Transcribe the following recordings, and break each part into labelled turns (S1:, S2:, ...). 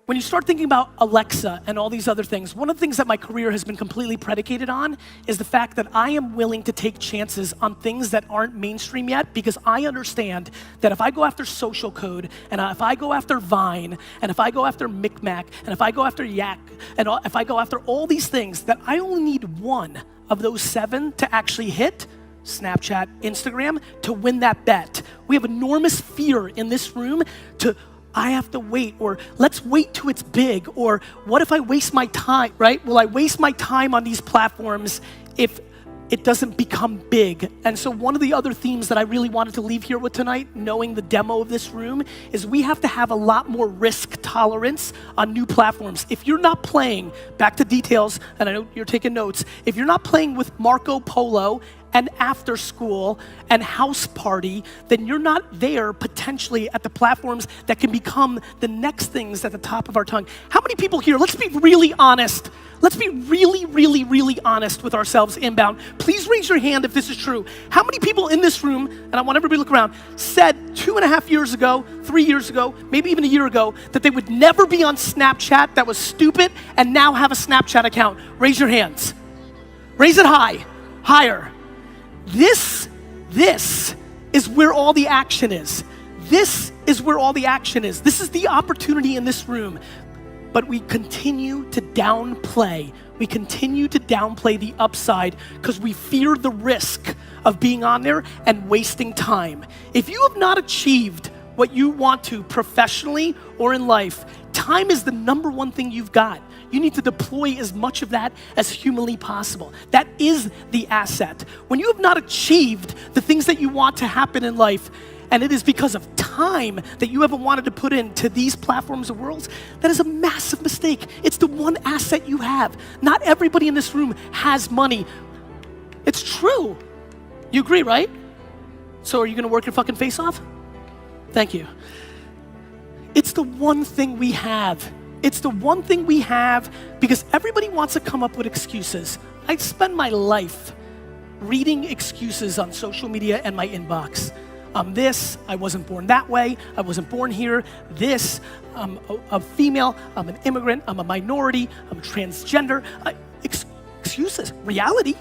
S1: when you start thinking about Alexa and all these other things, one of the things that my career has been completely predicated on is the fact that I am willing to take chances on things that aren't mainstream yet, because I understand that if I go after social code, and if I go after Vine, and if I go after Micmac, and if I go after Yak, and if I go after all these things, that I only need one of those 7 to actually hit, Snapchat, Instagram, to win that bet. We have enormous fear in this room I have to wait, or let's wait till it's big, or what if I waste my time, right? Will I waste my time on these platforms if it doesn't become big? And so one of the other themes that I really wanted to leave here with tonight, knowing the demo of this room, is we have to have a lot more risk tolerance on new platforms. If you're not playing, back to details, and I know you're taking notes, if you're not playing with Marco Polo and After School and House Party, then you're not there potentially at the platforms that can become the next things at the top of our tongue. How many people here, let's be really honest. Let's be really, really, really honest with ourselves inbound. Please raise your hand if this is true. How many people in this room, and I want everybody to look around, said 2.5 years ago, 3 years ago, maybe even a year ago, that they would never be on Snapchat, that was stupid, and now have a Snapchat account? Raise your hands. Raise it high, higher. This is where all the action is. This is where all the action is. This is the opportunity in this room. But we continue to downplay. We continue to downplay the upside because we fear the risk of being on there and wasting time. If you have not achieved what you want to professionally or in life, time is the number one thing you've got. You need to deploy as much of that as humanly possible. That is the asset. When you have not achieved the things that you want to happen in life, and it is because of time that you haven't wanted to put into these platforms or worlds, that is a massive mistake. It's the one asset you have. Not everybody in this room has money. It's true. You agree, right? So are you gonna work your fucking face off? Thank you. It's the one thing we have. It's the one thing we have because everybody wants to come up with excuses. I spend my life reading excuses on social media and my inbox. I'm this, I wasn't born that way, I wasn't born here, this, I'm a female, I'm an immigrant, I'm a minority, I'm transgender. Excuses. Reality,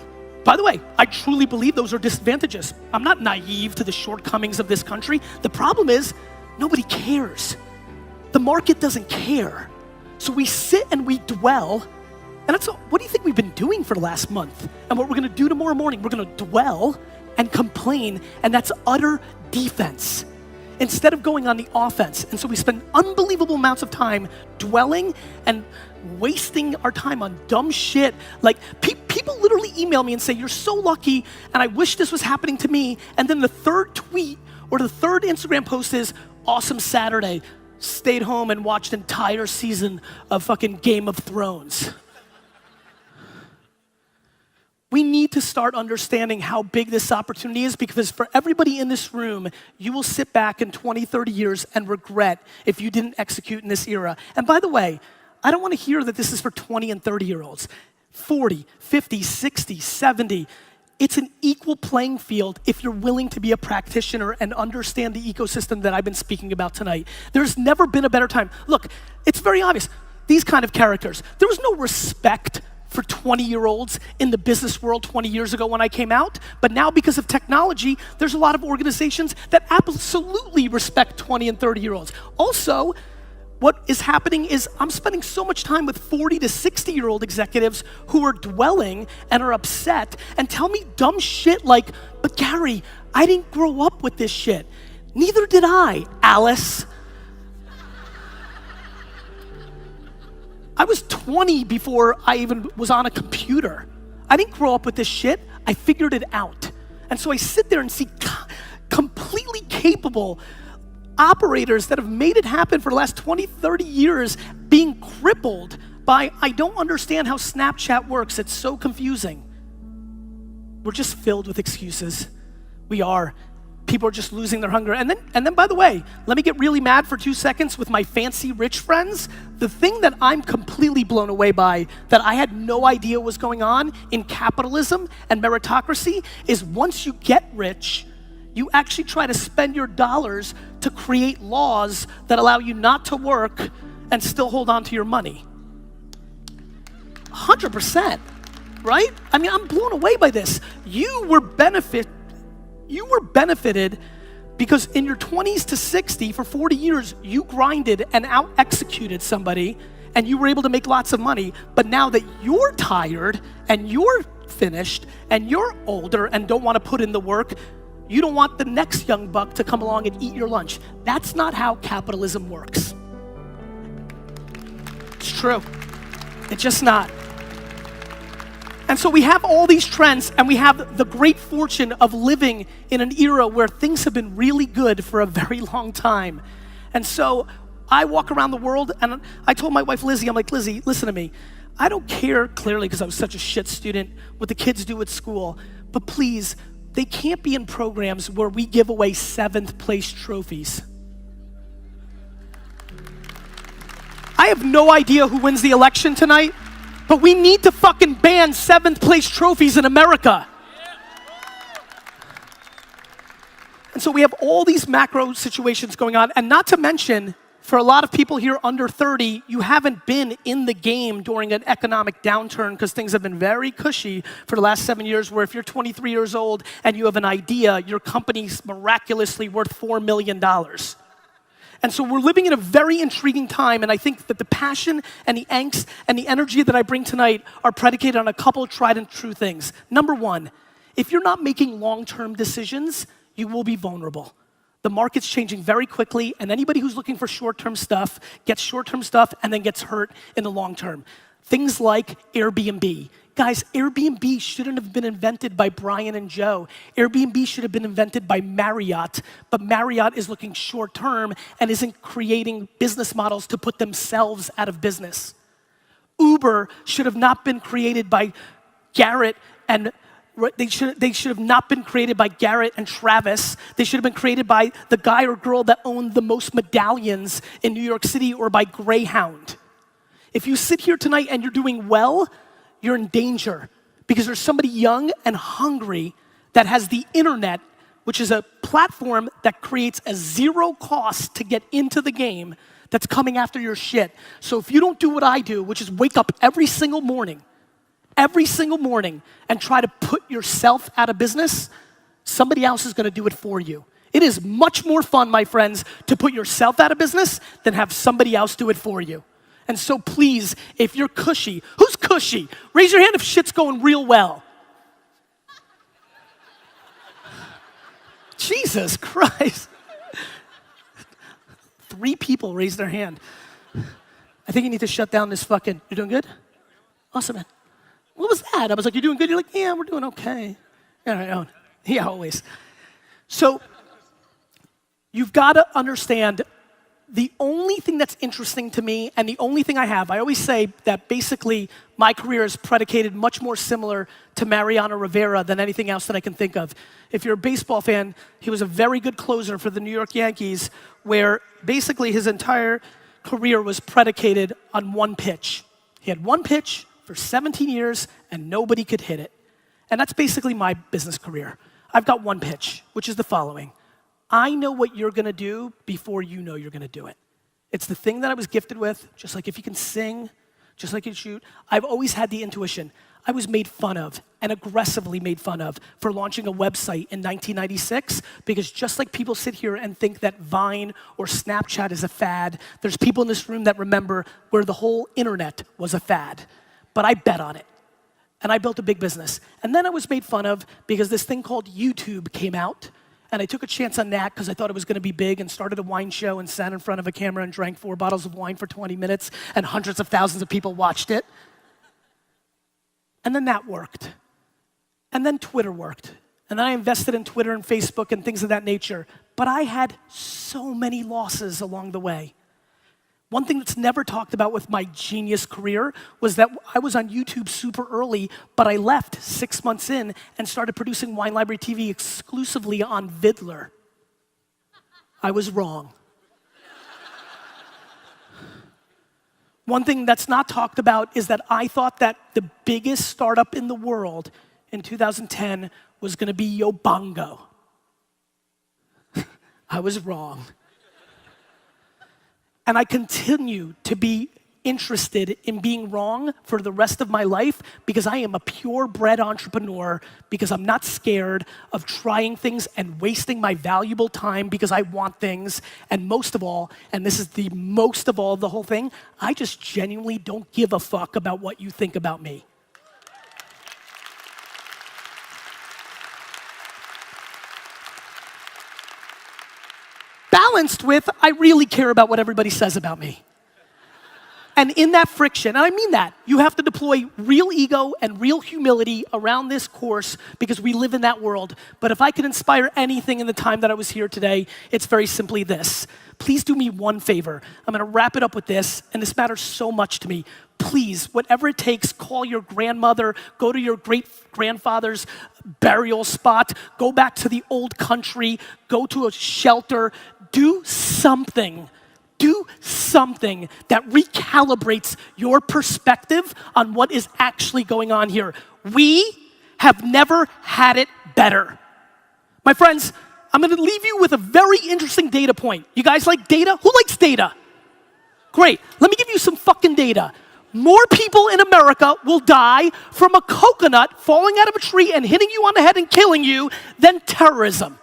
S1: by the way, I truly believe those are disadvantages. I'm not naive to the shortcomings of this country. The problem is, nobody cares. The market doesn't care. So we sit and we dwell, and that's what do you think we've been doing for the last month? And what we're gonna do tomorrow morning, we're gonna dwell and complain, and that's utter defense instead of going on the offense. And so we spend unbelievable amounts of time dwelling and wasting our time on dumb shit. Like people literally email me and say, you're so lucky, and I wish this was happening to me. And then the third tweet or the third Instagram post is, awesome Saturday. Stayed home and watched an entire season of fucking Game of Thrones. We need to start understanding how big this opportunity is, because for everybody in this room, you will sit back in 20, 30 years and regret if you didn't execute in this era. And by the way, I don't want to hear that this is for 20 and 30-year-olds. 40, 50, 60, 70. It's an equal playing field if you're willing to be a practitioner and understand the ecosystem that I've been speaking about tonight. There's never been a better time. Look, it's very obvious. These kind of characters, there was no respect for 20-year-olds in the business world 20 years ago when I came out, but now because of technology, there's a lot of organizations that absolutely respect 20 and 30-year-olds. Also, what is happening is I'm spending so much time with 40 to 60-year-old executives who are dwelling and are upset and tell me dumb shit like, but Gary, I didn't grow up with this shit. Neither did I, Alice. I was 20 before I even was on a computer. I didn't grow up with this shit. I figured it out. And so I sit there and see completely capable operators that have made it happen for the last 20, 30 years being crippled by, I don't understand how Snapchat works. It's so confusing. We're just filled with excuses. We are. People are just losing their hunger. And then, by the way, let me get really mad for 2 seconds with my fancy rich friends. The thing that I'm completely blown away by, that I had no idea was going on in capitalism and meritocracy, is once you get rich, you actually try to spend your dollars to create laws that allow you not to work and still hold on to your money? 100%, right? I mean, I'm blown away by this. You were benefited because in your 20s to 60, for 40 years, you grinded and out-executed somebody, and you were able to make lots of money. But now that you're tired, and you're finished, and you're older, and don't want to put in the work, you don't want the next young buck to come along and eat your lunch. That's not how capitalism works. It's true. It's just not. And so we have all these trends, and we have the great fortune of living in an era where things have been really good for a very long time. And so I walk around the world, and I told my wife Lizzie, I'm like, Lizzie, listen to me. I don't care, clearly, because I was such a shit student, what the kids do at school, but please, they can't be in programs where we give away 7th place trophies. I have no idea who wins the election tonight, but we need to fucking ban 7th place trophies in America. And so we have all these macro situations going on, and not to mention, for a lot of people here under 30, you haven't been in the game during an economic downturn because things have been very cushy for the last 7 years, where if you're 23 years old and you have an idea, your company's miraculously worth $4 million. And so we're living in a very intriguing time, and I think that the passion and the angst and the energy that I bring tonight are predicated on a couple of tried and true things. Number one, if you're not making long-term decisions, you will be vulnerable. The market's changing very quickly, and anybody who's looking for short-term stuff gets short-term stuff and then gets hurt in the long term. Things like Airbnb. Guys, Airbnb shouldn't have been invented by Brian and Joe. Airbnb should have been invented by Marriott, but Marriott is looking short term and isn't creating business models to put themselves out of business. Uber should have not been created by Garrett and they should have not been created by Garrett and Travis. They should have been created by the guy or girl that owned the most medallions in New York City, or by Greyhound. If you sit here tonight and you're doing well, you're in danger, because there's somebody young and hungry that has the internet, which is a platform that creates a zero cost to get into the game, that's coming after your shit. So if you don't do what I do, which is wake up every single morning, and try to put yourself out of business, somebody else is gonna do it for you. It is much more fun, my friends, to put yourself out of business than have somebody else do it for you. And so please, if you're cushy, who's cushy? Raise your hand if shit's going real well. Jesus Christ. 3 people raised their hand. I think you need to shut down this fucking, you're doing good? Awesome, man. What was that? I was like, you're doing good? You're like, yeah, we're doing okay. All right, yeah, always. So you've got to understand, the only thing that's interesting to me, and the only thing I always say that basically my career is predicated much more similar to Mariano Rivera than anything else that I can think of. If you're a baseball fan, he was a very good closer for the New York Yankees, where basically his entire career was predicated on one pitch. He had one pitch for 17 years, and nobody could hit it. And that's basically my business career. I've got one pitch, which is the following. I know what you're gonna do before you know you're gonna do it. It's the thing that I was gifted with, just like if you can sing, just like you can shoot. I've always had the intuition. I was made fun of, and aggressively made fun of, for launching a website in 1996, because just like people sit here and think that Vine or Snapchat is a fad, there's people in this room that remember where the whole internet was a fad. But I bet on it, and I built a big business. And then I was made fun of because this thing called YouTube came out, and I took a chance on that because I thought it was gonna be big, and started a wine show and sat in front of a camera and drank 4 bottles of wine for 20 minutes, and hundreds of thousands of people watched it. And then that worked. And then Twitter worked. And then I invested in Twitter and Facebook and things of that nature. But I had so many losses along the way. One thing that's never talked about with my genius career was that I was on YouTube super early, but I left 6 months in and started producing Wine Library TV exclusively on Vidler. I was wrong. One thing that's not talked about is that I thought that the biggest startup in the world in 2010 was gonna be Yobongo. I was wrong. And I continue to be interested in being wrong for the rest of my life because I am a purebred entrepreneur, because I'm not scared of trying things and wasting my valuable time because I want things. And most of all, and this is the most of all of the whole thing, I just genuinely don't give a fuck about what you think about me. Balanced with, I really care about what everybody says about me. And in that friction, and I mean that, you have to deploy real ego and real humility around this course because we live in that world. But if I could inspire anything in the time that I was here today, it's very simply this. Please do me one favor. I'm gonna wrap it up with this, and this matters so much to me. Please, whatever it takes, call your grandmother, go to your great-grandfather's burial spot, go back to the old country, go to a shelter, do something. Do something that recalibrates your perspective on what is actually going on here. We have never had it better. My friends, I'm gonna leave you with a very interesting data point. You guys like data? Who likes data? Great, let me give you some fucking data. More people in America will die from a coconut falling out of a tree and hitting you on the head and killing you than terrorism.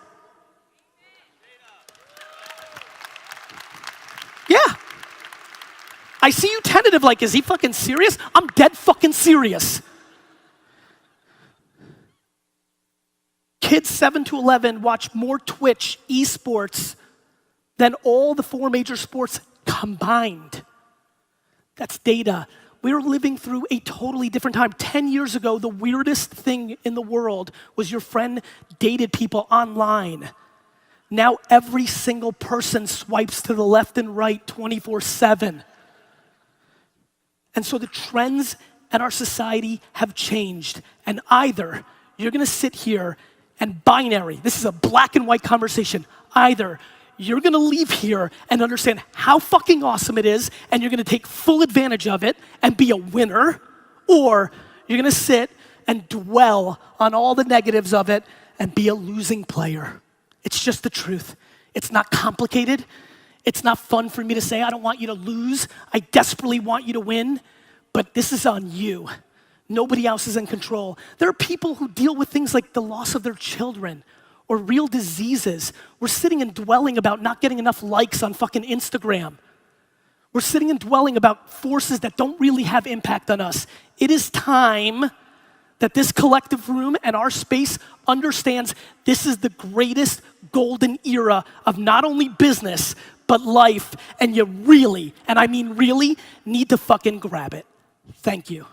S1: Yeah. I see you tentative like, is he fucking serious? I'm dead fucking serious. Kids 7 to 11 watch more Twitch esports than all the 4 major sports combined. That's data. We're living through a totally different time. 10 years ago, the weirdest thing in the world was your friend dated people online. Now every single person swipes to the left and right 24/7. And so the trends in our society have changed. And either you're gonna sit here and binary, this is a black and white conversation, either you're gonna leave here and understand how fucking awesome it is and you're gonna take full advantage of it and be a winner, or you're gonna sit and dwell on all the negatives of it and be a losing player. It's just the truth. It's not complicated. It's not fun for me to say, I don't want you to lose. I desperately want you to win, but this is on you. Nobody else is in control. There are people who deal with things like the loss of their children or real diseases. We're sitting and dwelling about not getting enough likes on fucking Instagram. We're sitting and dwelling about forces that don't really have impact on us. It is time that this collective room and our space understands this is the greatest golden era of not only business, but life, and you really, and I mean really, need to fucking grab it. Thank you.